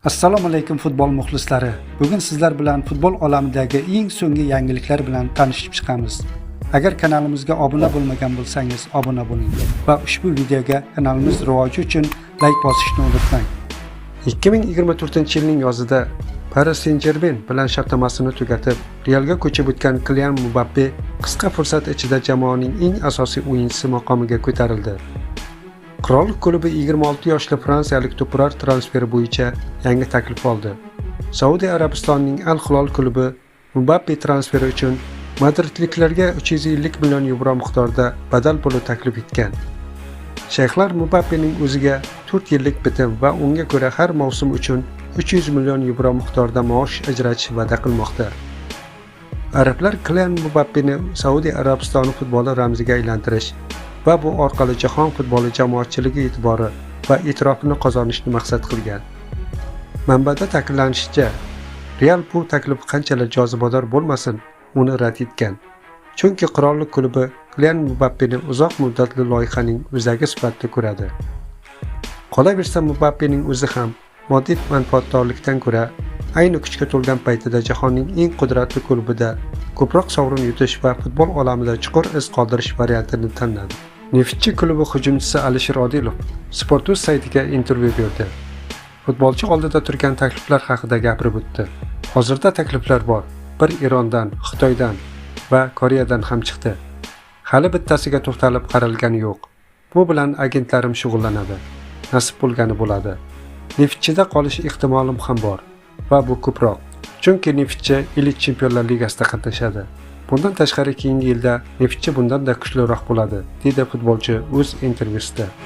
Assalomu alaykum futbol muxlislari. Bugun sizlar bilan futbol olamidagi eng so'nggi yangiliklar bilan tanishib chiqamiz. Agar kanalimizga obuna bo'lmagan bo'lsangiz, obuna bo'ling va ushbu videoga kanalimiz rivoji uchun like bosishni unutmang. 2024-yilning yozida Paris Saint-Germain bilan shartnomasini tugatib, Realga ko'chib o'tgan Kylian Mbappe qisqa fursat ichida jamoaning eng asosiy o'yinchisi maqomiga ko'tarildi. Qirollik klubi 26 yoshli fransiyalik to'prar transferi bo'yicha yangi taklif oldi. Saudiya Arabistonining Al Hilol klubi Mbappe transferi uchun madridliklarga 350 million yevro miqdorida badal puli taklif etgan. Shayxlar Mbappening o'ziga 4 yillik bitim va unga ko'ra har mavsum uchun 300 million yevro miqdorida maosh ajratish va'da qilmoqda. Arablar Kylian Mbappeni Saudiya Arabistoni futboli ramziga aylantirish va bu orqali jahon futboli jamoatchiligi e'tibori va e'tirofini qozonishni maqsad qilgan. Manbada ta'kidlanishicha, Real bu taklif qanchalar jozibador bo'lmasin, uni rad etgan. Chunki qirollik klubi Kylian Mbappeni uzoq muddatli loyihaning o'zagi sifatida ko'radi. Qolaversa, Mbappening o'zi ham moddiy manfaatdorlikdan ko'ra ayni kuchga to'lgan paytida jahonning eng qudratli klubida ko'proq sovrin yutish va futbol olamida chuqur iz qoldirish variantini tanladi. Neftchi klubi hujumchisi Alisher Odilov Sport.uz saytiga intervyu berdi. Futbolchi oldida turgan takliflar haqida gapirib o'tdi. Hozirda takliflar bor. Bir Erondan, Xitoydan va Koreyadan ham chiqdi. Hali bittasiga to'xtalib qaralgani yo'q. Bu bilan agentlarim shug'ullanadi. Nasib bo'lgani bo'ladi. Neftchida qolish ehtimolim ham bor va bu ko'proq. Chunki Neftchi Elit Chempionlar Ligasida qatnashadi. Bundan tashqari keyingi yilda Neftchi bundan da kuchliroq bo'ladi, dedi futbolchi o'z intervyusida.